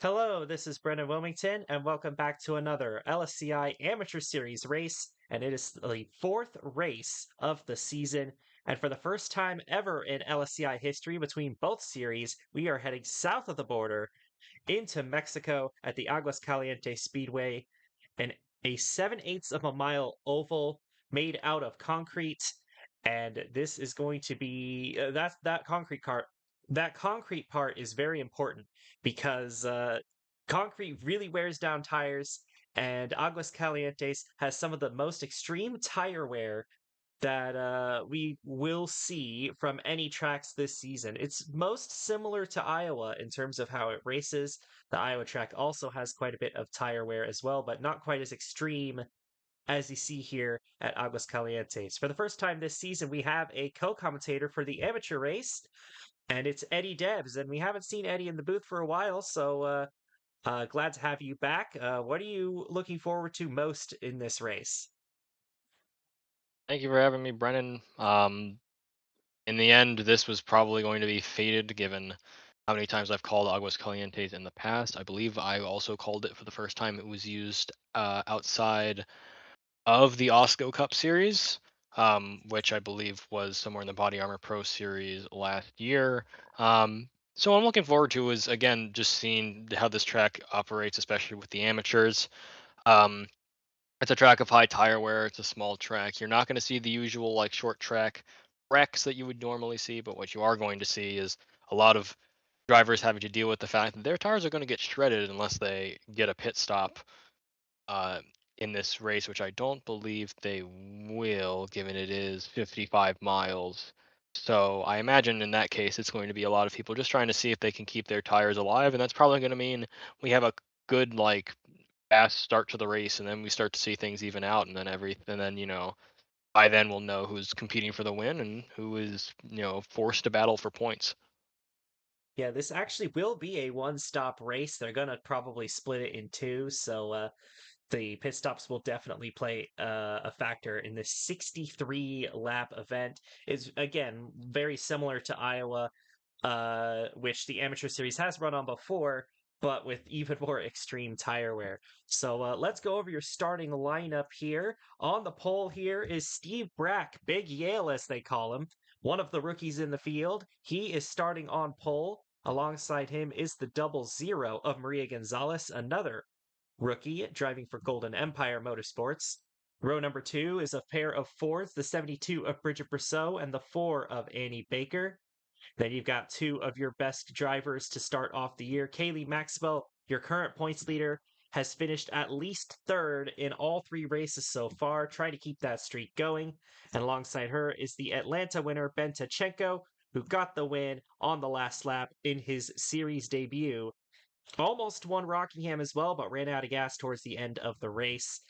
Hello, this is Brendan Wilmington, and welcome back to another LSCI Amateur Series race. And it is the fourth race of the season. And for the first time ever in LSCI history between both series, we are heading south of the border into Mexico at the Aguascalientes Speedway, and a 7/8 of a mile oval made out of concrete. And this is going to be that concrete part is very important because concrete really wears down tires, and Aguascalientes has some of the most extreme tire wear that we will see from any tracks this season. It's most similar to Iowa in terms of how it races. The Iowa track also has quite a bit of tire wear as well, but not quite as extreme as you see here at Aguascalientes. For the first time this season, we have a co-commentator for the amateur race, and it's Eddie Debs, and we haven't seen Eddie in the booth for a while, so glad to have you back. What are you looking forward to most in this race? Thank you for having me, Brennan. In the end, this was probably going to be fated given how many times I've called Aguascalientes in the past. I believe I also called it for the first time it was used outside of the Osco Cup series, which I believe was somewhere in the Body Armor Pro series last year. So what I'm looking forward to is, again, just seeing how this track operates, especially with the amateurs. Um, it's a track of high tire wear. It's a small track. You're not going to see the usual like short track wrecks that you would normally see, but what you are going to see is a lot of drivers having to deal with the fact that their tires are going to get shredded unless they get a pit stop uh, in this race, which I don't believe they will, given it is 55 miles. So I imagine in that case, it's going to be a lot of people just trying to see if they can keep their tires alive, and that's probably going to mean we have a good like fast start to the race, and then we start to see things even out, and then by then we'll know who's competing for the win and who is forced to battle for points. Yeah, this actually will be a one-stop race. They're gonna probably split it in two, so the pit stops will definitely play a factor in this 63 lap event. Is again very similar to Iowa, which the amateur series has run on before, but with even more extreme tire wear. So let's go over your starting lineup here. On the pole here is Steve Brack, Big Yale as they call him, one of the rookies in the field. He is starting on pole. Alongside him is the double zero of Maria Gonzalez, another rookie driving for Golden Empire Motorsports. Row number two is a pair of Fords, the 72 of Bridget Brousseau and the 4 of Annie Baker. Then you've got two of your best drivers to start off the year. Kaylee Maxwell, your current points leader, has finished at least third in all three races so far, trying to keep that streak going. And alongside her is the Atlanta winner, Ben Tachenko, who got the win on the last lap in his series debut. Almost won Rockingham as well, but ran out of gas towards the end of the race.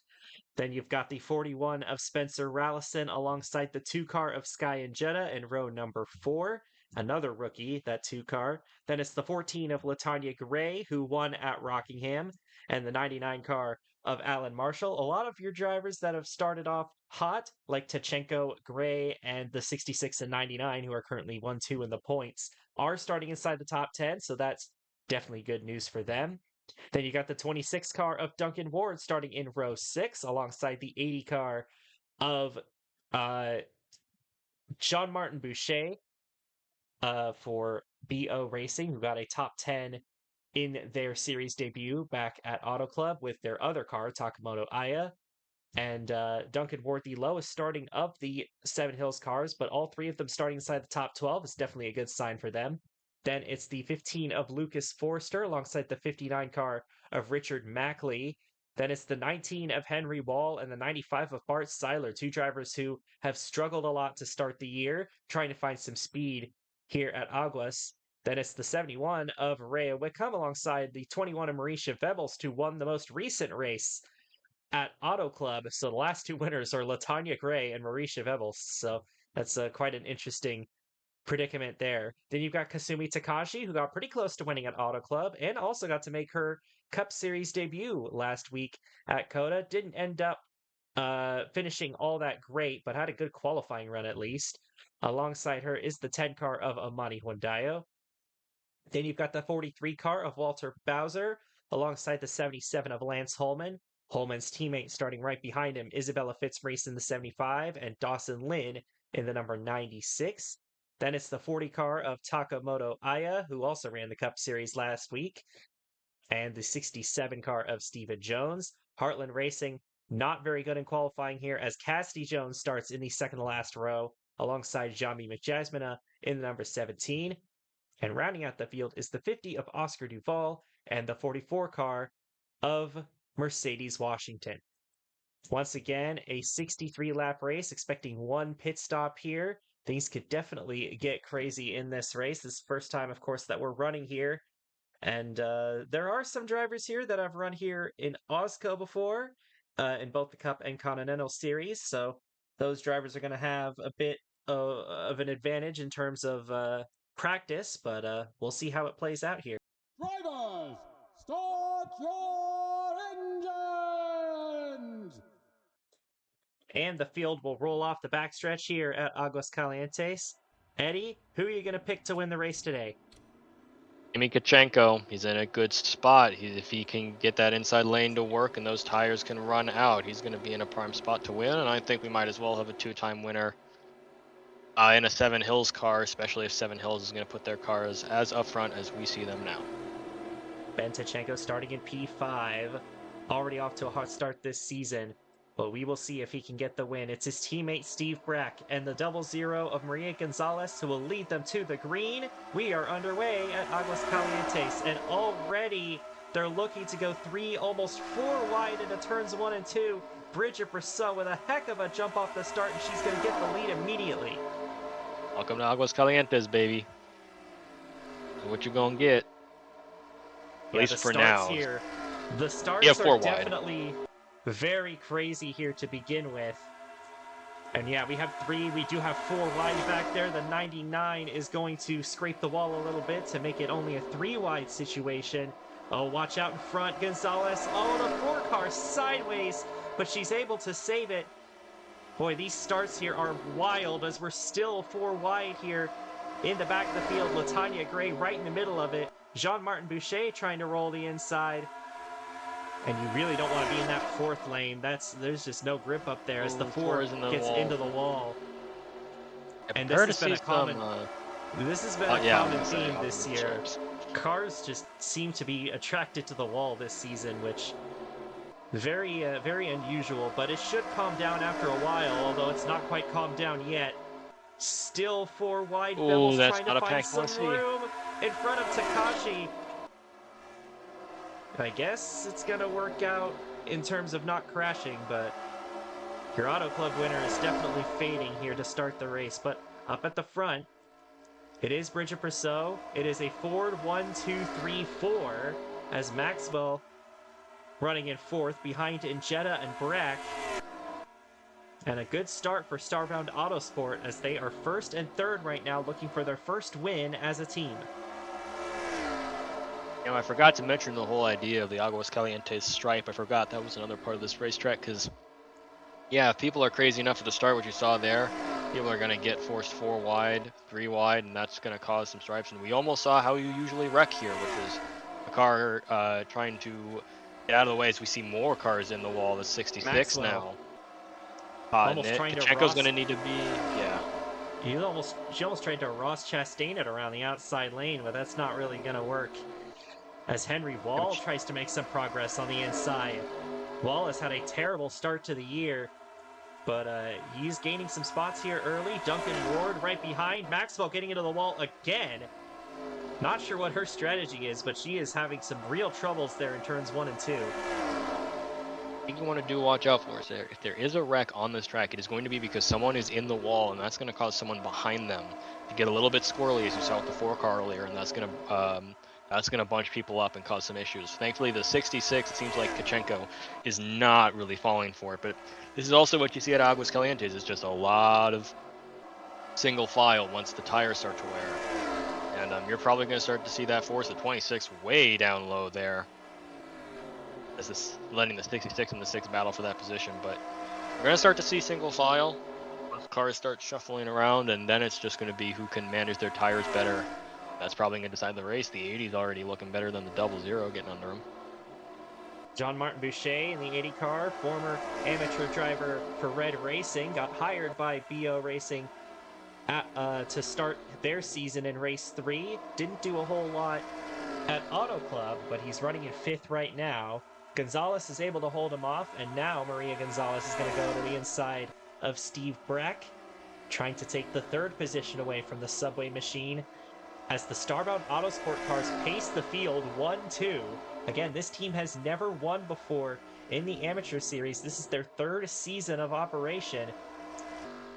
Then you've got the 41 of Spencer Rallison alongside the two car of Sky and Jetta in row number four. Another rookie, that two car. Then it's the 14 of Latanya Gray, who won at Rockingham, and the 99 car of Alan Marshall. A lot of your drivers that have started off hot, like Tachenko, Gray, and the 66 and 99, who are currently 1 2 in the points, are starting inside the top 10, so that's definitely good news for them. Then you got the 26 car of Duncan Ward starting in row six alongside the 80 car of uh, Jean Martin Boucher for BO Racing, who got a top 10 in their series debut back at Auto Club with their other car, Takamoto Aya. And Duncan Ward, the lowest starting of the Seven Hills cars, but all three of them starting inside the top 12 is definitely a good sign for them. Then it's the 15 of Lucas Forster alongside the 59 car of Richard Mackley. Then it's the 19 of Henry Wall and the 95 of Bart Seiler, two drivers who have struggled a lot to start the year, trying to find some speed here at Aguas. Then it's the 71 of Rhea Wickham alongside the 21 of Marisha Vebels, who won the most recent race at Auto Club. So the last two winners are Latanya Gray and Marisha Vebels. So that's quite an interesting predicament there. Then you've got Kasumi Takashi, who got pretty close to winning at Auto Club and also got to make her Cup Series debut last week at Coda. Didn't end up finishing all that great, but had a good qualifying run at least. Alongside her is the 10 car of Amani Hondayo. Then you've got the 43 car of Walter Bowser alongside the 77 of Lance Holman. Holman's teammate starting right behind him, Isabella Fitzmaurice in the 75 and Dawson Lynn in the number 96. Then it's the 40 car of Takamoto Aya, who also ran the Cup Series last week, and the 67 car of Stephen Jones. Heartland Racing, not very good in qualifying here, as Cassidy Jones starts in the second to last row alongside Jami McJasmina in the number 17. And rounding out the field is the 50 of Oscar Duvall and the 44 car of Mercedes Washington. Once again, a 63 lap race, expecting one pit stop here. Things could definitely get crazy in this race. This is the first time, of course, that we're running here. And there are some drivers here that have run here in Osco before, in both the Cup and Continental Series. So those drivers are going to have a bit of an advantage in terms of practice, but we'll see how it plays out here. Drivers, start your engines! And the field will roll off the backstretch here at Aguascalientes. Eddie, who are you going to pick to win the race today? Kachenko, he's in a good spot. If he can get that inside lane to work and those tires can run out, he's going to be in a prime spot to win. And I think we might as well have a two-time winner in a Seven Hills car, especially if Seven Hills is going to put their cars as up front as we see them now. Ben Tachenko starting in P5, already off to a hot start this season, but we will see if he can get the win. It's his teammate Steve Brack and the 00 of Maria Gonzalez who will lead them to the green. We are underway at Aguascalientes, and already they're looking to go 3, almost 4 wide into turns 1 and 2. Bridget Brousseau with a heck of a jump off the start, and she's going to get the lead immediately. Welcome to Aguascalientes, baby. What you gonna get? At least for now. Here, the starts are definitely very crazy here to begin with. And yeah, we have 3. We do have 4 wide back there. The 99 is going to scrape the wall a little bit to make it only a 3 wide situation. Oh, watch out in front, Gonzalez. Oh, the 4 car sideways, but she's able to save it. Boy, these starts here are wild as we're still 4 wide here in the back of the field. Latanya Gray right in the middle of it. Jean-Martin Boucher trying to roll the inside. And you really don't want to be in that 4th lane. There's just no grip up there as the 4 gets into the wall. And this has been a common theme this year. Cars just seem to be attracted to the wall this season, which very unusual, but it should calm down after a while, although it's not quite calmed down yet. Still 4 wide. Bell's trying to find some room in front of Takashi. I guess it's going to work out in terms of not crashing, but your Auto Club winner is definitely fading here to start the race. But up at the front, it is Bridget Brousseau. It is a Ford 1-2-3-4 as Maxwell running in 4th behind Injetta and Brack. And a good start for Starbound Autosport as they are 1st and 3rd right now, looking for their first win as a team. You know, I forgot to mention the whole idea of the Aguascalientes stripe. I forgot that was another part of this racetrack because, yeah, if people are crazy enough to start what you saw there, people are going to get forced 4 wide, 3 wide, and that's going to cause some stripes. And we almost saw how you usually wreck here, which is a car trying to get out of the way as we see more cars in the wall. The 66 Maxwell. Now. Almost trying to Tachenko's going to need to be, she almost tried to Ross Chastain it around the outside lane, but that's not really going to work. As Henry Wall tries to make some progress on the inside. Wall has had a terrible start to the year, but he's gaining some spots here early. Duncan Ward right behind. Maxwell getting into the wall again. Not sure what her strategy is, but she is having some real troubles there in turns 1 and 2. I think you want to watch out for is if there is a wreck on this track, it is going to be because someone is in the wall, and that's going to cause someone behind them to get a little bit squirrely, as you saw with the 4 car earlier, and that's going to bunch people up and cause some issues. Thankfully, the 66, it seems like Kachenko is not really falling for it, but this is also what you see at Aguascalientes. It's just a lot of single file once the tires start to wear, and you're probably going to start to see that force the 26 way down low there. This is letting the 66 and the 6 battle for that position, but we're going to start to see single file once cars start shuffling around, and then it's just going to be who can manage their tires better That's probably going to decide the race. The 80's already looking better than the 00 getting under him. Jean-Martin Boucher in the 80 car, former amateur driver for Red Racing, got hired by BO Racing to start their season in race 3. Didn't do a whole lot at Auto Club, but he's running in 5th right now. Gonzalez is able to hold him off, and now Maria Gonzalez is going to go to the inside of Steve Brack, trying to take the 3rd position away from the Subway Machine as the Starbound Autosport cars pace the field 1-2. Again, this team has never won before in the Amateur Series. This is their 3rd season of operation.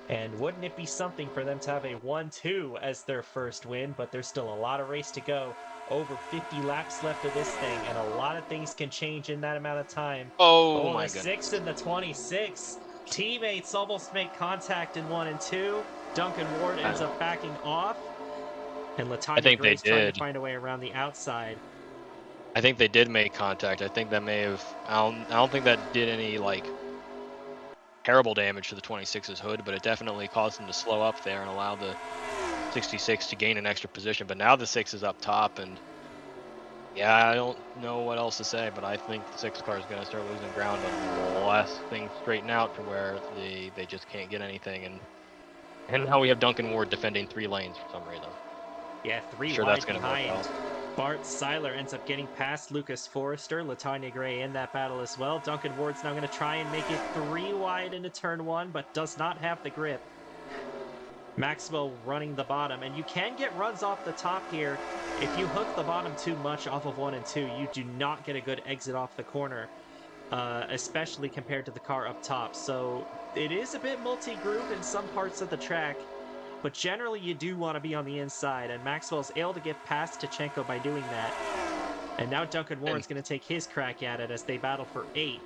And wouldn't it be something for them to have a 1-2 as their first win? But there's still a lot of race to go. Over 50 laps left of this thing, and a lot of things can change in that amount of time. Oh The my 6 goodness. and the 26. Teammates almost make contact in 1 and 2. Duncan Ward ends up backing off. And I Latanya think they Gray's trying to did. find a way around the outside. I think they did make contact. I think that may have. I don't think that did any like terrible damage to the 26's hood, but it definitely caused them to slow up there and allow the 66 to gain an extra position. But now the 6 is up top, and yeah, I don't know what else to say, but I think the 6 car is going to start losing ground unless things straighten out to where they just can't get anything. And now we have Duncan Ward defending 3 lanes for some reason. Yeah, 3 Sure, wide that's going to work behind. out. Bart Seiler ends up getting past Lucas Forrester. Latanya Gray in that battle as well. Duncan Ward's now going to try and make it 3 wide into turn 1, but does not have the grip. Maxwell running the bottom, and you can get runs off the top here. If you hook the bottom too much off of 1 and 2, you do not get a good exit off the corner, especially compared to the car up top. So it is a bit multi-groove in some parts of the track, but generally you do want to be on the inside, and Maxwell's able to get past Tachenko by doing that. And now Duncan Ward's going to take his crack at it as they battle for 8th.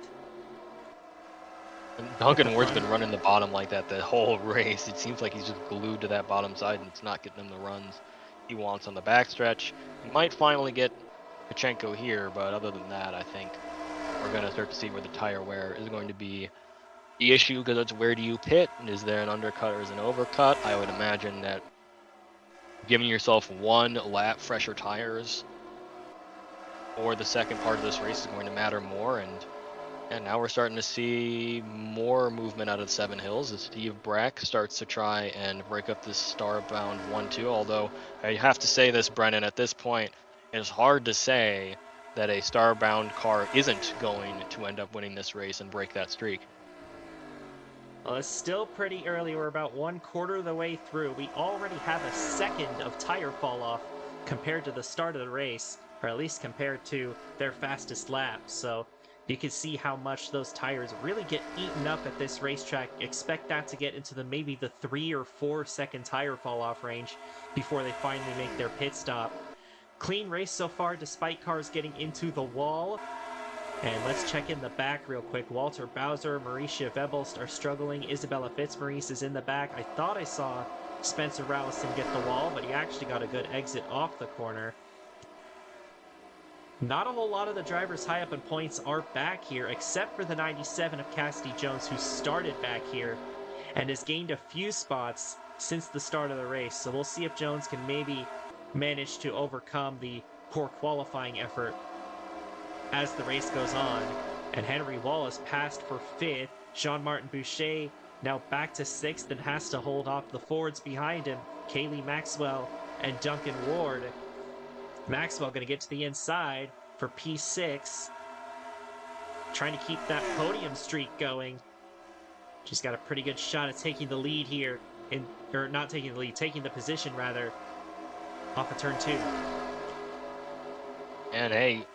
And Duncan Ward's been running the bottom like that the whole race. It seems like he's just glued to that bottom side, and it's not getting him the runs he wants on the backstretch. He might finally get Tachenko here, but other than that, I think we're going to start to see where the tire wear is going to be the issue, because it's where do you pit? Is there an undercut or is an overcut? I would imagine that giving yourself 1 lap fresher tires for the second part of this race is going to matter more. And now we're starting to see more movement out of the 7 Hills as Steve Brack starts to try and break up this starbound 1-2. Although I have to say this, Brennan, at this point, it's hard to say that a starbound car isn't going to end up winning this race and break that streak. Well, it's still pretty early. We're about 1/4 of the way through. We already have a second of tire fall off compared to the start of the race, or at least compared to their fastest lap. So you can see how much those tires really get eaten up at this racetrack. Expect that to get into maybe the 3 or 4 second tire fall off range before they finally make their pit stop. Clean race so far, despite cars getting into the wall. And let's check in the back real quick. Walter Bowser, Mauricia Webelst are struggling. Isabella Fitzmaurice is in the back. I thought I saw Spencer Rallison get the wall, but he actually got a good exit off the corner. Not a whole lot of the drivers high up in points are back here, except for the 97 of Cassidy Jones, who started back here and has gained a few spots since the start of the race. So we'll see if Jones can maybe manage to overcome the poor qualifying effort as the race goes on. And Henry Wallace passed for 5th. Jean-Martin Boucher now back to 6th and has to hold off the Fords behind him, Kaylee Maxwell and Duncan Ward. Maxwell going to get to the inside for P6, trying to keep that podium streak going. She's got a pretty good shot at taking the lead here, or not taking the lead, taking the position rather, off of turn 2. And hey,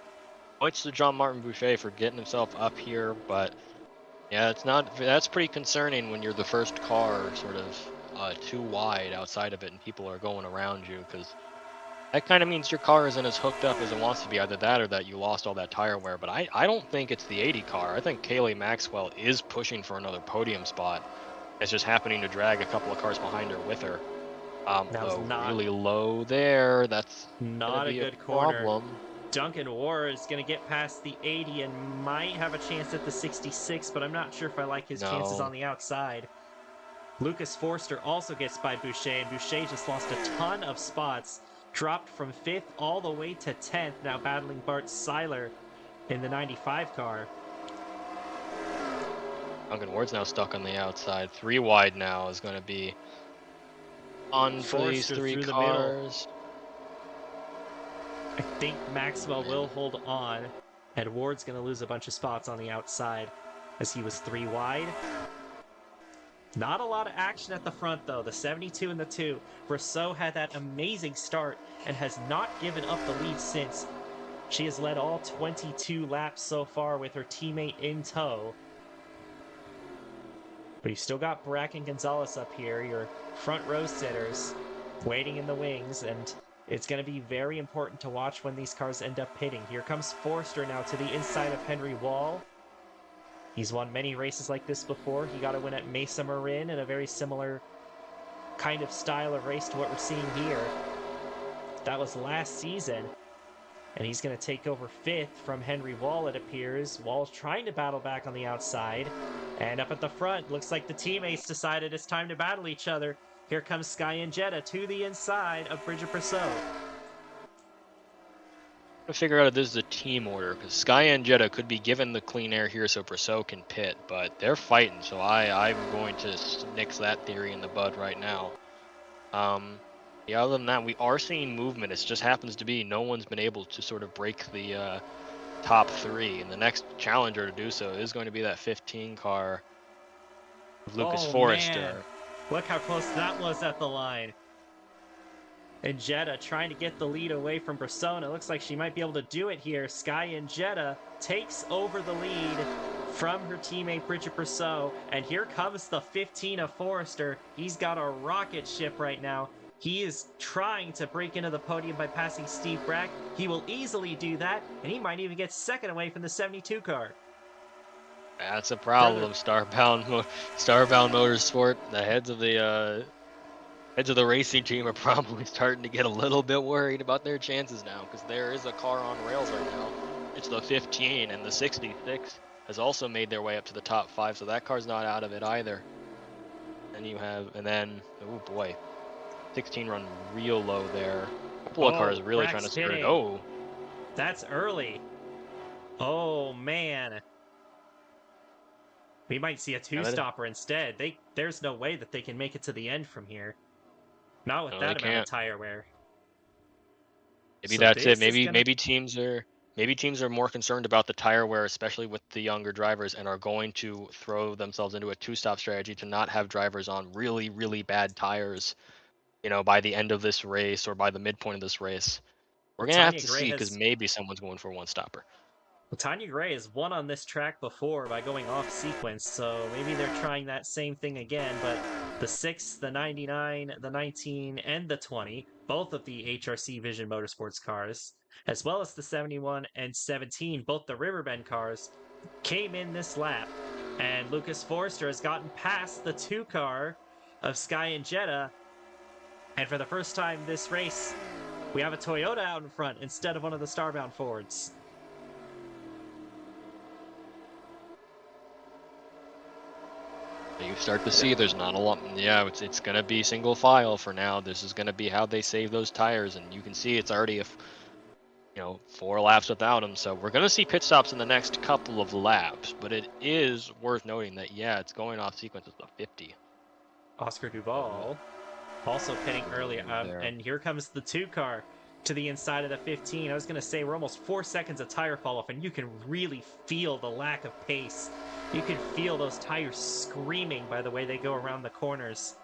points to Jean-Martin Boucher for getting himself up here, but yeah, that's pretty concerning when you're the first car sort of too wide outside of it and people are going around you, because that kind of means your car isn't as hooked up as it wants to be. Either that or that you lost all that tire wear. But I don't think it's the 80 car. I think Kaylee Maxwell is pushing for another podium spot. It's just happening to drag a couple of cars behind her with her. Really low there. That's not a good problem. corner. Duncan Ward is going to get past the 80 and might have a chance at the 66, but I'm not sure if I like his chances on the outside. Lucas Forster also gets by Boucher, and Boucher just lost a ton of spots dropped from 5th all the way to 10th, now battling Bart Seiler in the 95 car. Duncan Ward's now stuck on the outside. 3 wide now is going to be on for these Forster 3 through the middle. cars. I think Maxwell will hold on, and Ward's going to lose a bunch of spots on the outside as he was 3 wide. Not a lot of action at the front, though. The 72 and the 2. Brosseau had that amazing start and has not given up the lead since. She has led all 22 laps so far with her teammate in tow. But you've still got Brack and Gonzalez up here, your front row sitters, waiting in the wings, and it's going to be very important to watch when these cars end up pitting. Here comes Forster now to the inside of Henry Wall. He's won many races like this before. He got a win at Mesa Marin in a very similar kind of style of race to what we're seeing here. That was last season. And he's going to take over 5th from Henry Wall, it appears. Wall's trying to battle back on the outside. And up at the front, looks like the teammates decided it's time to battle each other. Here comes Sky and Jetta to the inside of Bridget Brosseau. To figure out if this is a team order, because Sky and Jetta could be given the clean air here so Brosseau can pit, but they're fighting, so I'm going to nix that theory in the bud right now. Yeah, other than that, we are seeing movement. It just happens to be no one's been able to sort of break the top 3, and the next challenger to do so is going to be that 15 car of Lucas Forrester. Man. Look how close that was at the line. And Jetta trying to get the lead away from Brosseau, and it looks like she might be able to do it here. Sky and Jetta takes over the lead from her teammate Bridget Brosseau, and here comes the 15 of Forrester. He's got a rocket ship right now. He is trying to break into the podium by passing Steve Brack. He will easily do that, and he might even get second away from the 72 car. That's a problem, Starbound Motorsport. The heads of the racing team are probably starting to get a little bit worried about their chances now, because there is a car on rails right now. It's the 15, and the 66 has also made their way up to the top 5, so that car's not out of it either. Oh boy, 16 run real low there. A couple of cars really trying to skirt it. Oh, that's early. Oh man. We might see a 2-stopper instead. There's no way that they can make it to the end from here. Not with that amount of tire wear. Maybe that's it. Maybe teams are more concerned about the tire wear, especially with the younger drivers, and are going to throw themselves into a 2-stop strategy to not have drivers on really, really bad tires, by the end of this race or by the midpoint of this race. We're going to have to see, because maybe someone's going for a 1-stopper. Well, Tanya Gray has won on this track before by going off sequence, so maybe they're trying that same thing again, but the 6, the 99, the 19, and the 20, both of the HRC Vision Motorsports cars, as well as the 71 and 17, both the Riverbend cars, came in this lap, and Lucas Forster has gotten past the 2 car of Sky and Jetta, and for the first time this race, we have a Toyota out in front instead of one of the Starbound Fords. You start to see there's not a lot. Yeah, it's going to be single file for now. This is going to be how they save those tires, and you can see it's already 4 laps without them. So we're going to see pit stops in the next couple of laps, but it is worth noting that it's going off sequence with the 50. Oscar Duval also pitting early, and here comes the 2 car to the inside of the 15. I was going to say we're almost 4 seconds of tire fall off, and you can really feel the lack of pace. You can feel those tires screaming by the way they go around the corners.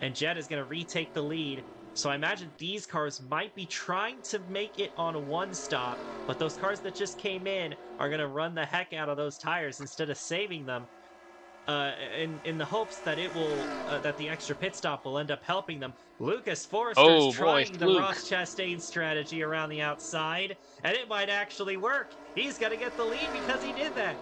And Jett is going to retake the lead. So I imagine these cars might be trying to make it on 1 stop, but those cars that just came in are going to run the heck out of those tires instead of saving them. In the hopes that it will that the extra pit stop will end up helping them. Lucas Forrester is trying the Ross Chastain strategy around the outside, and it might actually work. He's going to get the lead because he did that.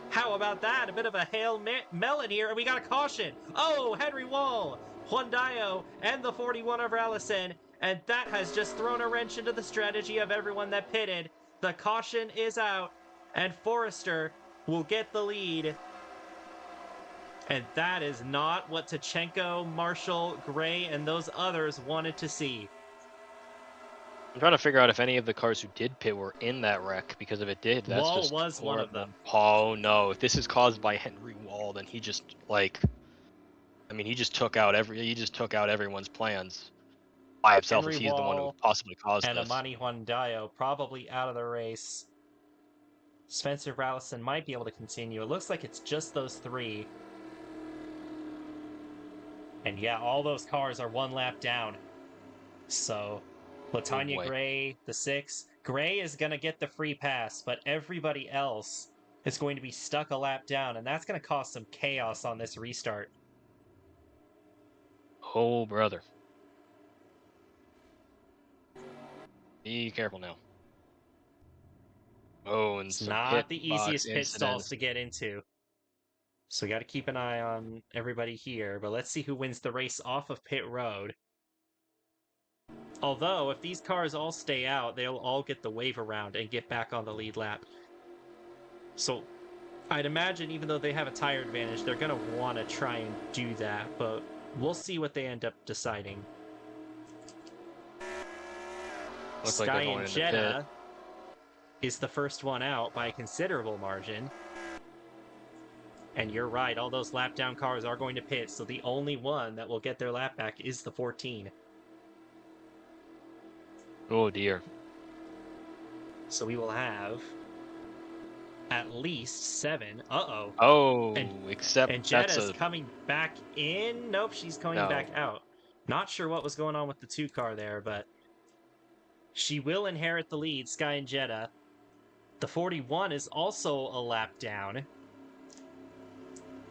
How about that? A bit of a Hail Melon here, and we got a caution. Oh, Henry Wall, Hyundai, and the 41 of Allison, and that has just thrown a wrench into the strategy of everyone that pitted. The caution is out, and Forrester will get the lead. And that is not what Tachenko, Marshall, Gray, and those others wanted to see. I'm trying to figure out if any of the cars who did pit were in that wreck, because if it did, that's Wall just was one of horrible. them. Oh no, if this is caused by Henry Wall, then he just he just took out everyone's plans by himself if Henry he's the one who Wall possibly caused and this. Amani Huandayo probably out of the race. Spencer Rallison might be able to continue. It looks like it's just those three. And yeah, all those cars are one lap down. So, Oh Latanya boy. Gray, the 6. Gray is going to get the free pass, but everybody else is going to be stuck a lap down, and that's going to cause some chaos on this restart. Oh brother. Be careful now. Oh, and It's some not pit the box easiest pit stalls incidents. to get into. So we got to keep an eye on everybody here, but let's see who wins the race off of pit road. Although, if these cars all stay out, they'll all get the wave around and get back on the lead lap. So I'd imagine even though they have a tire advantage, they're going to want to try and do that, but we'll see what they end up deciding. Looks like Sky they're going and into pit. Jeddah is the first one out by a considerable margin. And you're right, all those lap down cars are going to pit, so the only one that will get their lap back is the 14. Oh dear. So we will have at least 7. Uh-oh. Oh, And except that's Jeddah's a coming back in. Nope, she's coming no. back out. Not sure what was going on with the 2 car there, but she will inherit the lead, Sky and Jeddah. The 41 is also a lap down.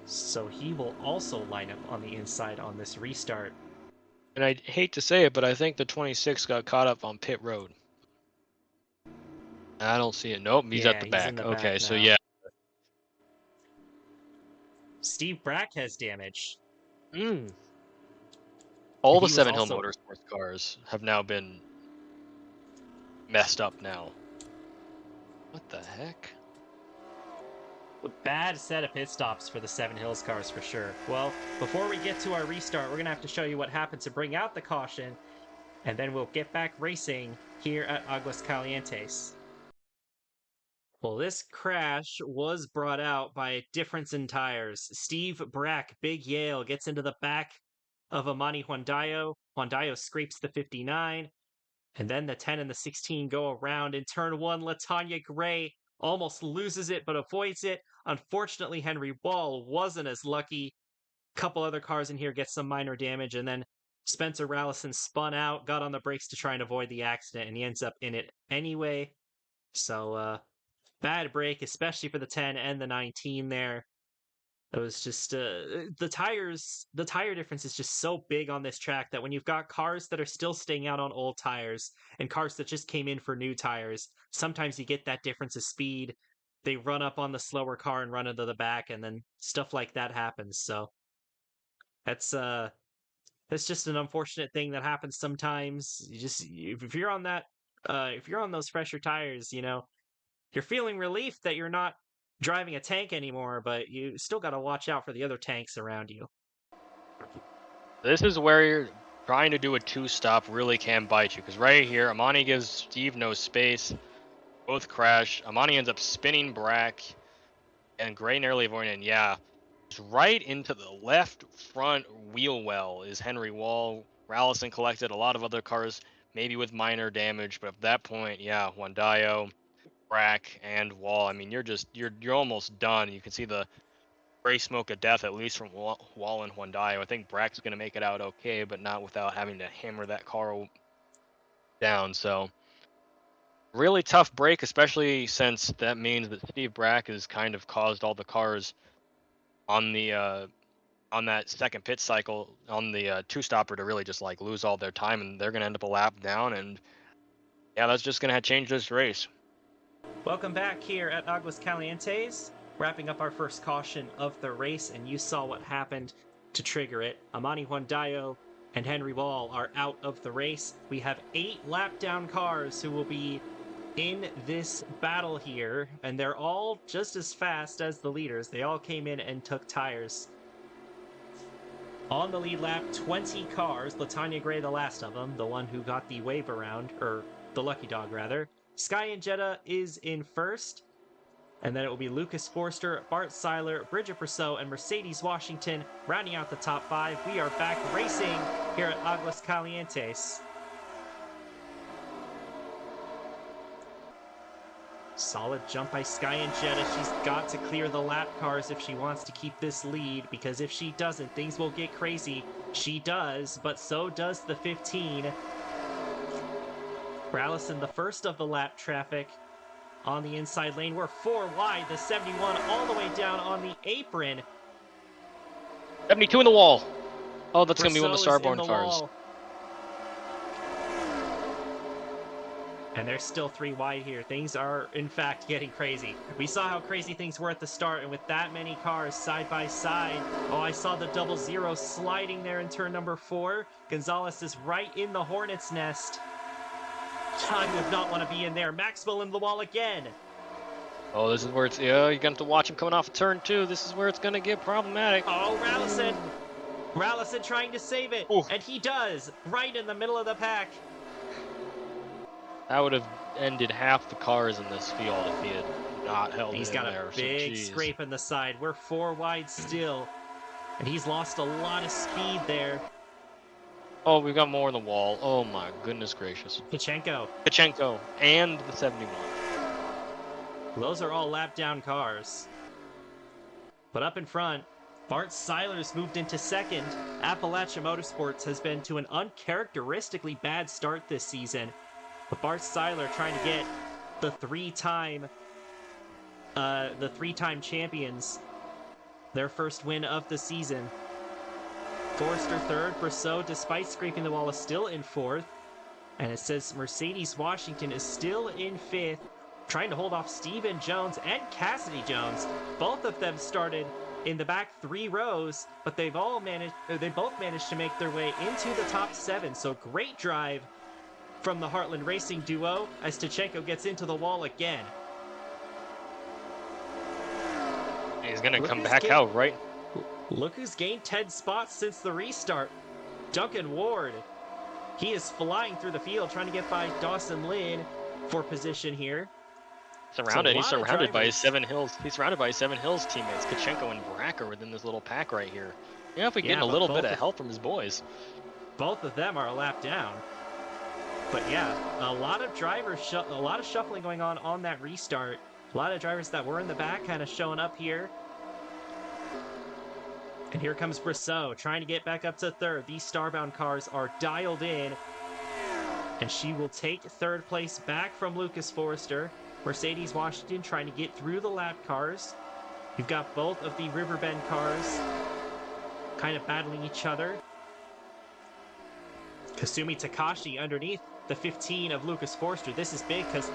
So he will also line up on the inside on this restart. And I hate to say it, but I think the 26 got caught up on pit road. I don't see it. Nope, he's at Yeah, the he's in back. the Okay, back so now. yeah. Steve Brack has damage. All He the was 7 Hill also Motorsports cars have now been messed up now. What the heck? a bad set of pit stops for the Seven Hills cars for sure. Well, before we get to our restart, we're going to have to show you what happened to bring out the caution, and then we'll get back racing here at Aguascalientes. Well, this crash was brought out by a difference in tires. Steve Brack, Big Yale, gets into the back of Amani Huandayo. Huandayo scrapes the 59. And then the 10 and the 16 go around. In turn 1, Latanya Gray almost loses it, but avoids it. Unfortunately, Henry Wall wasn't as lucky. A couple other cars in here get some minor damage, and then Spencer Rallison spun out, got on the brakes to try and avoid the accident, and he ends up in it anyway. So, bad break, especially for the 10 and the 19 there. It was just the tire difference is just so big on this track that when you've got cars that are still staying out on old tires and cars that just came in for new tires, sometimes you get that difference of speed. They run up on the slower car and run into the back, and then stuff like that happens. So that's just an unfortunate thing that happens sometimes. If you're on that if you're on those fresher tires, you're feeling relief that you're not driving a tank anymore, but you still got to watch out for the other tanks around you. This is where you're trying to do a 2-stop really can bite you. Because right here, Amani gives Steve no space. Both crash. Amani ends up spinning Brack. And Gray narrowly avoiding. And yeah, right into the left front wheel well is Henry Wall. Rallison collected a lot of other cars, maybe with minor damage. But at that point, yeah, Huandayo, Brack, and Wall. I mean, you're almost done. You can see the gray smoke of death, at least from Wall and Huandayo. I think Brack's going to make it out okay, but not without having to hammer that car down. So really tough break, especially since that means that Steve Brack has kind of caused all the cars on the on that second pit cycle on the 2-stopper to really just like lose all their time, and they're going to end up a lap down. And yeah, that's just going to change this race. Welcome back here at Aguascalientes, wrapping up our first caution of the race, and you saw what happened to trigger it. Amani Huandayo and Henry Wall are out of the race. We have 8 lap down cars who will be in this battle here, and they're all just as fast as the leaders. They all came in and took tires. On the lead lap, 20 cars. Latanya Gray, the last of them, the one who got the wave around, or the lucky dog rather. Sky and Jetta is in first. And then it will be Lucas Forster, Bart Seiler, Bridget Brousseau, and Mercedes Washington rounding out the top 5. We are back racing here at Aguascalientes. Solid jump by Sky and Jetta. She's got to clear the lap cars if she wants to keep this lead, because if she doesn't, things will get crazy. She does, but so does the 15. Rallison, the first of the lap traffic. On the inside lane, we're 4 wide. The 71 all the way down on the apron. 72 in the wall. Oh, that's going to be one of the Brousseau is in Starborn cars. wall. And they're still 3 wide here. Things are, in fact, getting crazy. We saw how crazy things were at the start, and with that many cars side by side. Oh, I saw the 00 sliding there in turn number 4. Gonzalez is right in the Hornet's nest. I would not want to be in there. Maxwell in the wall again. Oh, this is where it's, yeah, you're going to have to watch him coming off of turn 2. This is where it's going to get problematic. Oh, Rallison. Rallison trying to save it. Ooh. And he does, right in the middle of the pack. That would have ended half the cars in this field if he had not held He's in got there. a big scrape in the side. We're 4 wide still. And he's lost a lot of speed there. Oh, we've got more in the wall. Oh my goodness gracious. Kachenko. And the 71. Those are all lap down cars. But up in front, Bart Seiler's moved into second. Appalachia Motorsports has been to an uncharacteristically bad start this season. But Bart Seiler trying to get the three-time champions their first win of the season. Forster third, Brousseau, despite scraping the wall, is still in fourth. And it says Mercedes Washington is still in fifth, trying to hold off Steven Jones and Cassidy Jones. Both of them started in the back 3 rows, but they both managed to make their way into the top 7. So great drive from the Heartland Racing duo as Tkachenko gets into the wall again. He's going to come back out, right? Look who's gained 10 spots since the restart. Duncan Ward. He is flying through the field, trying to get by Dawson Lynn for position here. He's surrounded by his 7 Hills. He's surrounded by his 7 Hills teammates. Kachenko and Brack are within this little pack right here. Yeah, if we get a little bit of help from his boys. Both of them are a lap down. But yeah, a lot of drivers, a lot of shuffling going on that restart. A lot of drivers that were in the back kind of showing up here. And here comes Brousseau trying to get back up to third. These starbound cars are dialed in. And she will take third place back from Lucas Forster. Mercedes Washington trying to get through the lap cars. You've got both of the Riverbend cars kind of battling each other. Kasumi Takashi underneath the 15 of Lucas Forster. This is big because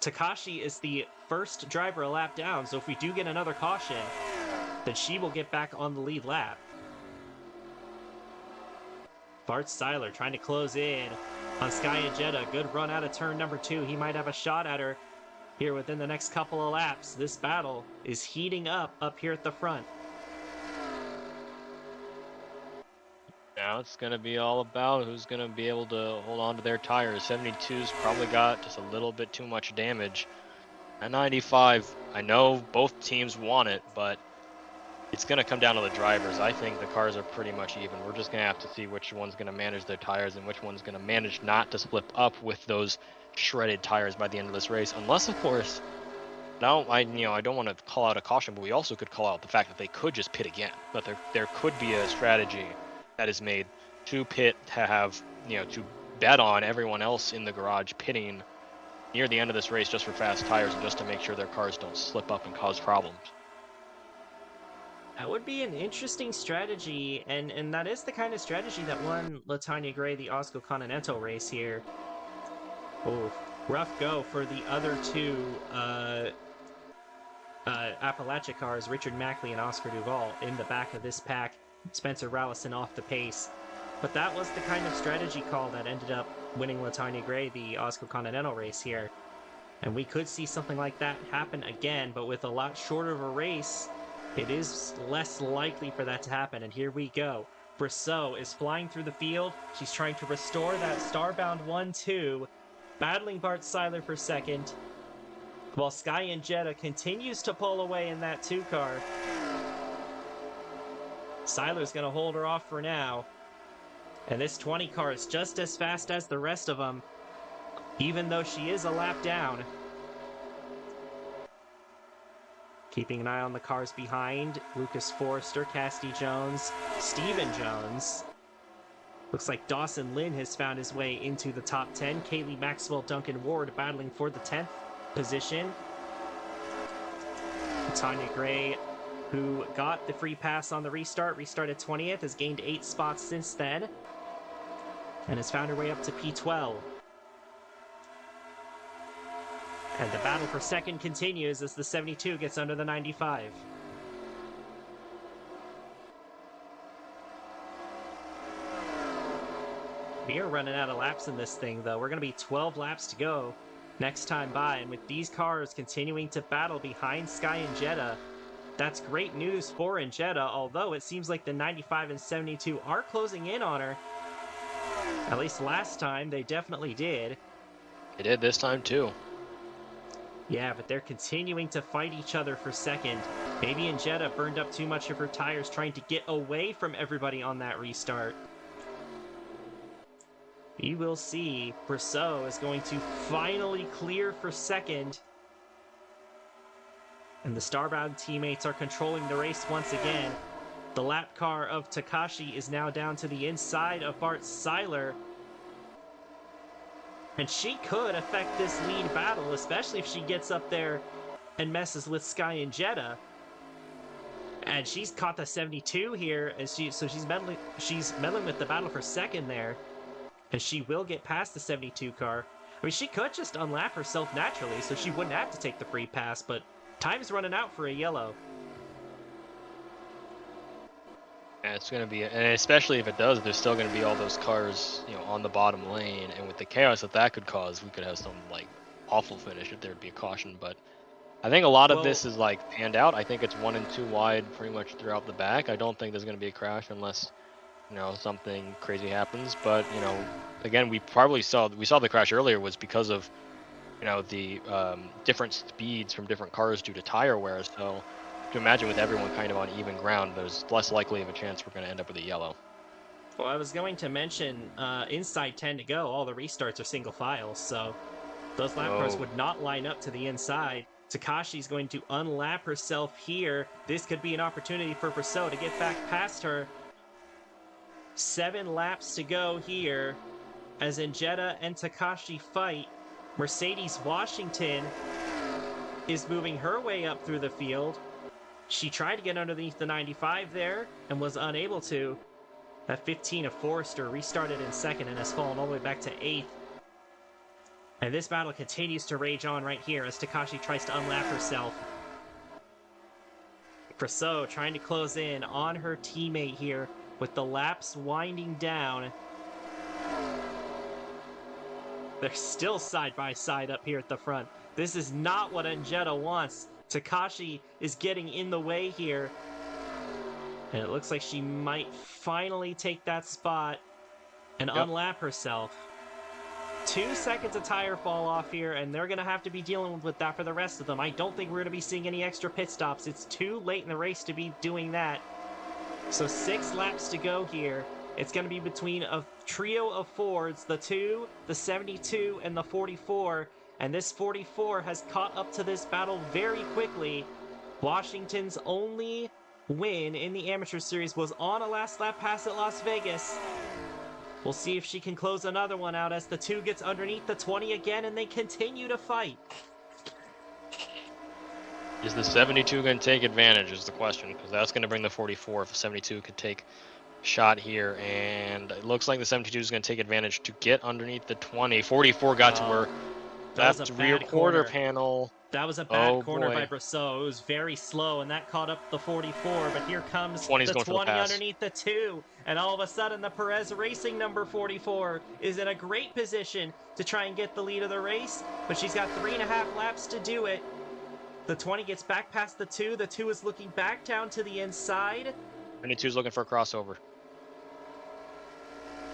Takashi is the first driver a lap down. So if we do get another caution, then she will get back on the lead lap. Bart Seiler trying to close in on Sky and Jetta. Good run out of turn number 2. He might have a shot at her here within the next couple of laps. This battle is heating up here at the front. Now it's going to be all about who's going to be able to hold on to their tires. 72's probably got just a little bit too much damage. At 95, I know both teams want it, but it's going to come down to the drivers. I think the cars are pretty much even. We're just going to have to see which one's going to manage their tires and which one's going to manage not to split up with those shredded tires by the end of this race. Unless, of course, now I don't want to call out a caution, but we also could call out the fact that they could just pit again. But there could be a strategy that is made to pit, to have, to bet on everyone else in the garage pitting near the end of this race just for fast tires and just to make sure their cars don't slip up and cause problems. That would be an interesting strategy, and that is the kind of strategy that won LaTanya Gray the Osco Continental race here. Oh, rough go for the other 2 Appalachia cars, Richard Mackley and Oscar Duvall, in the back of this pack. Spencer Rallison off the pace. But that was the kind of strategy call that ended up winning LaTanya Gray the Osco Continental race here. And we could see something like that happen again, but with a lot shorter of a race, it is less likely for that to happen. And here we go. Brosseau is flying through the field. She's trying to restore that starbound 1-2, battling Bart Seiler for second, while Sky and Jetta continues to pull away in that 2 car. Seiler's going to hold her off for now. And this 20 car is just as fast as the rest of them, even though she is a lap down. Keeping an eye on the cars behind, Lucas Forrester, Cassidy Jones, Steven Jones. Looks like Dawson Lynn has found his way into the top 10. Kaylee Maxwell, Duncan Ward battling for the 10th position. Tanya Gray, who got the free pass on the restart, restarted 20th, has gained 8 spots since then, and has found her way up to P12. And the battle for second continues as the 72 gets under the 95. We are running out of laps in this thing, though. We're going to be 12 laps to go next time by, and with these cars continuing to battle behind Sky and Jetta, that's great news for Jetta, although it seems like the 95 and 72 are closing in on her. At least last time, they definitely did. They did this time, too. Yeah, but they're continuing to fight each other for second. Maybe Jetta burned up too much of her tires trying to get away from everybody on that restart. We will see. Brosseau is going to finally clear for second. And the starbound teammates are controlling the race once again. The lap car of Takashi is now down to the inside of Bart Seiler. And she could affect this lead battle, especially if she gets up there and messes with Sky and Jetta. And she's caught the 72 here, and she's meddling with the battle for second there. And she will get past the 72 car. I mean, she could just unlap herself naturally, so she wouldn't have to take the free pass, but time's running out for a yellow. And it's going to be, and especially if it does, there's still going to be all those cars, on the bottom lane, and with the chaos that could cause, we could have some awful finish if there'd be a caution. But I think a lot of this is panned out. I think it's 1 and 2 wide pretty much throughout the back. I don't think there's going to be a crash unless something crazy happens. But again, we saw the crash earlier was because of the different speeds from different cars due to tire wear. So to imagine with everyone kind of on even ground, there's less likely of a chance we're going to end up with a yellow. Well, I was going to mention inside 10 to go, all the restarts are single files, so those lap cars would not line up to the inside. Takashi's going to unlap herself here. This could be an opportunity for Brosseau to get back past her. 7 laps to go here as Jetta and Takashi fight. Mercedes Washington is moving her way up through the field. She tried to get underneath the 95 there and was unable to. That 15 of Forrester restarted in second and has fallen all the way back to 8th. And this battle continues to rage on right here as Takashi tries to unlap herself. Brosseau trying to close in on her teammate here with the laps winding down. They're still side by side up here at the front. This is not what Jetta wants. Takashi is getting in the way here. And it looks like she might finally take that spot and unlap herself. 2 seconds of tire fall off here, and they're going to have to be dealing with that for the rest of them. I don't think we're going to be seeing any extra pit stops. It's too late in the race to be doing that. So 6 laps to go here. It's going to be between a trio of Fords, the 2, the 72, and the 44. And this 44 has caught up to this battle very quickly. Washington's only win in the Amateur Series was on a last lap pass at Las Vegas. We'll see if she can close another one out as the 2 gets underneath the 20 again, and they continue to fight. Is the 72 going to take advantage is the question, because that's going to bring the 44 if the 72 could take a shot here. And it looks like the 72 is going to take advantage to get underneath the 20. 44 got to her left rear quarter panel. That was a bad corner by Brosseau. It was very slow, and that caught up the 44. But here comes the 20 underneath the 2. And all of a sudden, the Perez Racing number 44 is in a great position to try and get the lead of the race. But she's got 3.5 laps to do it. The 20 gets back past the 2. The 2 is looking back down to the inside. 22 is looking for a crossover.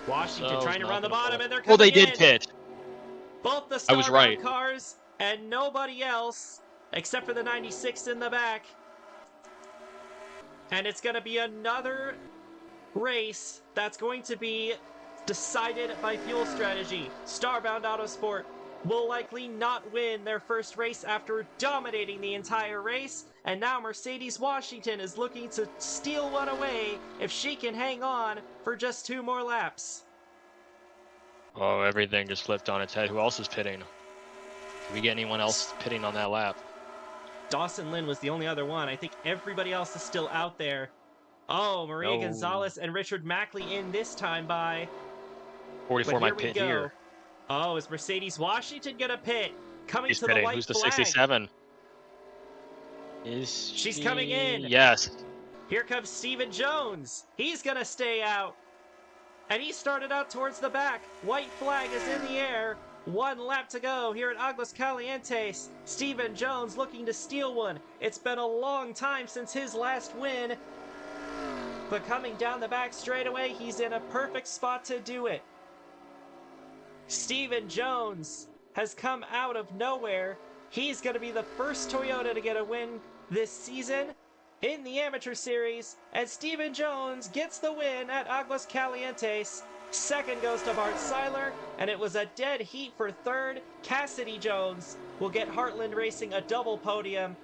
Washington So, trying to run the bottom, and they're well, they coming did in. pit. Both the I was Starbound right. cars and nobody else except for the 96 in the back. And it's going to be another race that's going to be decided by fuel strategy. Starbound Autosport will likely not win their first race after dominating the entire race, and now Mercedes Washington is looking to steal one away if she can hang on for just 2 more laps. Oh, everything just flipped on its head. Who else is pitting? Did we get anyone else pitting on that lap? Dawson Lin was the only other one. I think everybody else is still out there. Oh, Maria No. Gonzalez and Richard Mackley in this time by. 44 But here might we pit go. here. Oh, is Mercedes Washington gonna pit? Coming She's to the pitting. white Who's the flag. 67? Is She's she... coming in. Yes. Here comes Steven Jones. He's gonna stay out. And he started out towards the back. White flag is in the air. 1 lap to go here at Aguascalientes. Steven Jones looking to steal one. It's been a long time since his last win. But coming down the back straightaway, he's in a perfect spot to do it. Steven Jones has come out of nowhere. He's going to be the first Toyota to get a win this season in the Amateur Series, and Steven Jones gets the win at Aguascalientes. Second goes to Bart Seiler, and it was a dead heat for third. Cassidy Jones will get Heartland Racing a double podium.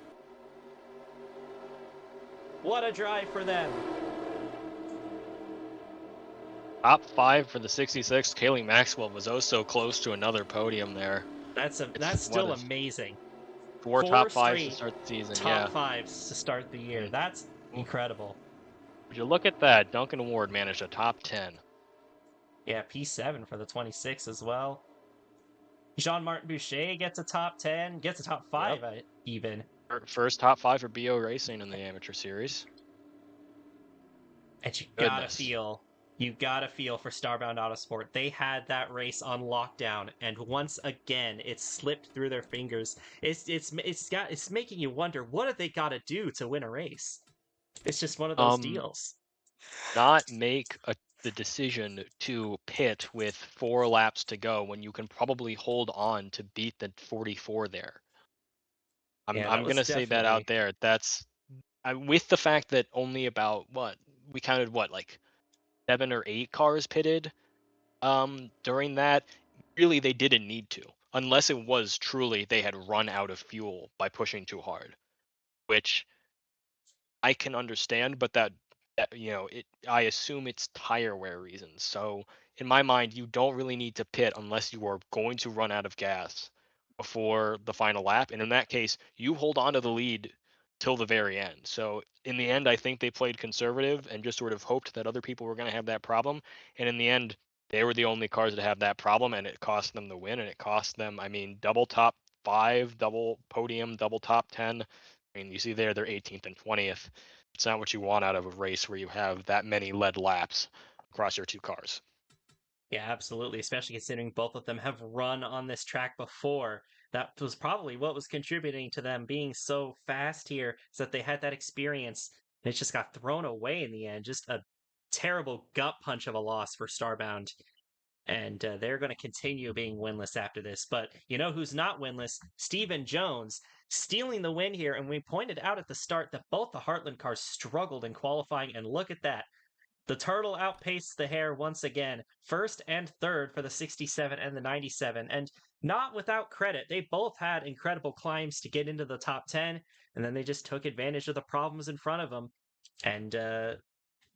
What a drive for them. Top 5 for the 66. Kaylee Maxwell was oh so close to another podium there. That's still amazing. 4 top 5s to start the season. Top 5s to start the year. That's incredible. Would you look at that? Duncan Ward managed a top 10. Yeah, P7 for the 26 as well. Jean-Martin Boucher gets a top 10, gets a top 5 even. First top 5 for BO Racing in the Amateur Series. And you gotta feel for Starbound Autosport. They had that race on lockdown, and once again, it slipped through their fingers. It's making you wonder, what have they got to do to win a race? It's just one of those deals. Not make the decision to pit with 4 laps to go when you can probably hold on to beat the 44 there. I'm gonna say that out there. That's with the fact that only about we counted like 7 or 8 cars pitted during that. Really, they didn't need to, unless it was truly they had run out of fuel by pushing too hard, which I can understand, but that I assume it's tire wear reasons. So in my mind, you don't really need to pit unless you are going to run out of gas before the final lap. And in that case, you hold on to the lead till the very end. So in the end, I think they played conservative and just sort of hoped that other people were going to have that problem. And in the end, they were the only cars to have that problem, and it cost them the win. And it cost them, double top 5, double podium, double top 10. You see there, they're 18th and 20th. It's not what you want out of a race where you have that many lead laps across your 2 cars. Yeah, absolutely. Especially considering both of them have run on this track before. That was probably what was contributing to them being so fast here, is that they had that experience. And it just got thrown away in the end. Just a terrible gut punch of a loss for Starbound. And they're going to continue being winless after this. But you know who's not winless? Steven Jones stealing the win here. And we pointed out at the start that both the Heartland cars struggled in qualifying. And look at that. The Turtle outpaced the Hare once again, first and third for the 67 and the 97. And not without credit. They both had incredible climbs to get into the top 10. And then they just took advantage of the problems in front of them. And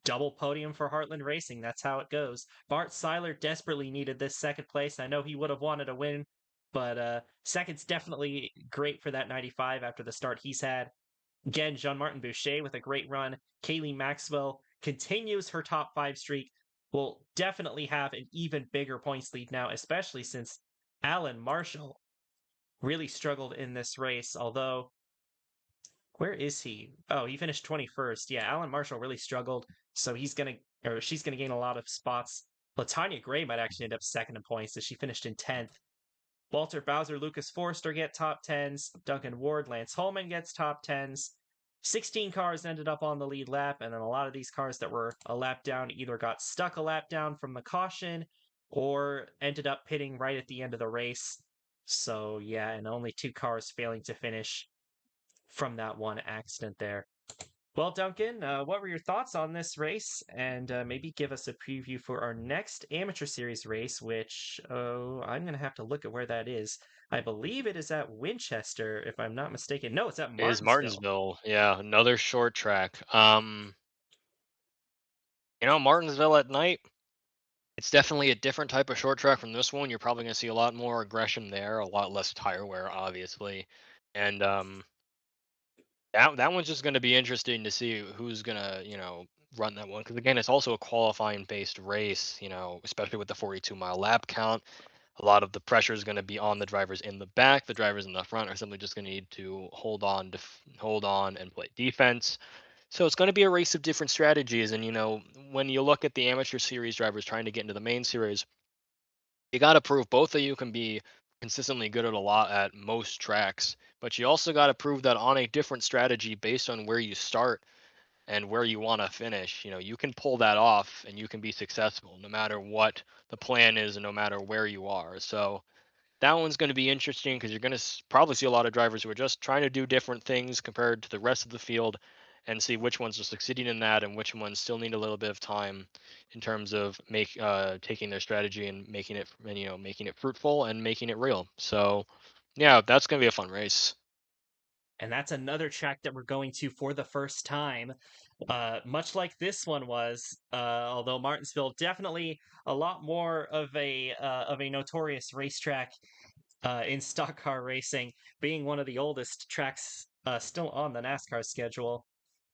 double podium for Heartland Racing. That's how it goes. Bart Seiler desperately needed this second place. I know he would have wanted a win, but second's definitely great for that 95 after the start he's had. Again, Jean-Martin Boucher with a great run. Kaylee Maxwell continues her top 5 streak. Will definitely have an even bigger points lead now, especially since Alan Marshall really struggled in this race, although where is he? Oh, he finished 21st. Yeah, Alan Marshall really struggled, so she's gonna gain a lot of spots. Latanya Gray might actually end up second in points, as she finished in 10th. Walter Bowser, Lucas Forster get top 10s. Duncan Ward, Lance Holman gets top 10s. 16 cars ended up on the lead lap, and then a lot of these cars that were a lap down either got stuck a lap down from the caution or ended up pitting right at the end of the race. So, yeah, and only 2 cars failing to finish from that one accident there. Well, Duncan, what were your thoughts on this race? And maybe give us a preview for our next amateur series race, which I'm going to have to look at where that is. I believe it is at Winchester, if I'm not mistaken. No, it's at It is Martinsville. Martinsville. Yeah, another short track. Martinsville at night, it's definitely a different type of short track from this one. You're probably going to see a lot more aggression there, a lot less tire wear, obviously. And that one's just going to be interesting to see who's going to, run that one. Because again, it's also a qualifying based race, especially with the 42-mile lap count. A lot of the pressure is going to be on the drivers in the back. The drivers in the front are simply just going to need to hold on and play defense. So it's going to be a race of different strategies. And when you look at the amateur series drivers trying to get into the main series, you got to prove both of you can be consistently good at a lot at most tracks, but you also got to prove that on a different strategy based on where you start and where you want to finish. You can pull that off and you can be successful no matter what the plan is and no matter where you are. So that one's going to be interesting because you're going to probably see a lot of drivers who are just trying to do different things compared to the rest of the field and see which ones are succeeding in that and which ones still need a little bit of time in terms of taking their strategy and making it fruitful and making it real. So yeah, that's going to be a fun race. And that's another track that we're going to for the first time. Much like this one was, although Martinsville definitely a lot more of a notorious racetrack in stock car racing, being one of the oldest tracks still on the NASCAR schedule.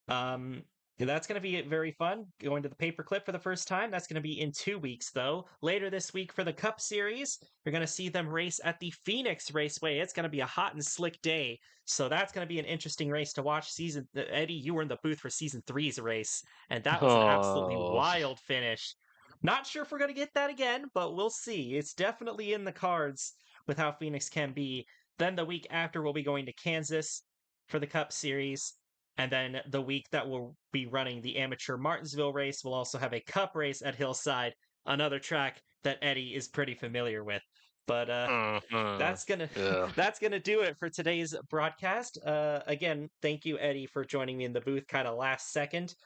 Um, that's going to be very fun. Going to the paperclip for the first time. That's going to be in 2 weeks, though. Later this week for the Cup Series, you're going to see them race at the Phoenix Raceway. It's going to be a hot and slick day, so that's going to be an interesting race to watch. Eddie, you were in the booth for season three's race, and that was an absolutely Oh, wild finish. Not sure if we're going to get that again, but we'll see. It's definitely in the cards with how Phoenix can be. Then the week after, we'll be going to Kansas for the Cup Series. And then the week that we'll be running the amateur Martinsville race, we'll also have a cup race at Hillside, another track that Eddie is pretty familiar with. But mhm. that's gonna Yeah. that's gonna do it for today's broadcast. Again, thank you, Eddie, for joining me in the booth, kind of last second.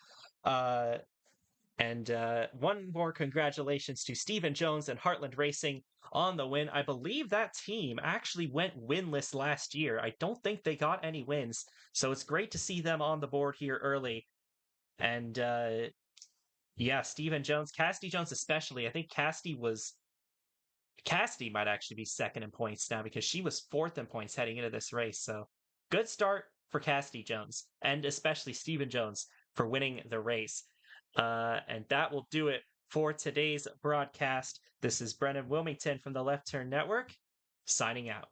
Uh, and one more congratulations to Stephen Jones and Heartland Racing on the win. I believe that team actually went winless last year. I don't think they got any wins. So it's great to see them on the board here early. And yeah, Stephen Jones, Cassidy Jones especially. I think Cassidy might actually be second in points now because she was fourth in points heading into this race. So good start for Cassidy Jones and especially Stephen Jones for winning the race. And that will do it for today's broadcast. This is Brennan Wilmington from the Left Turn Network, signing out.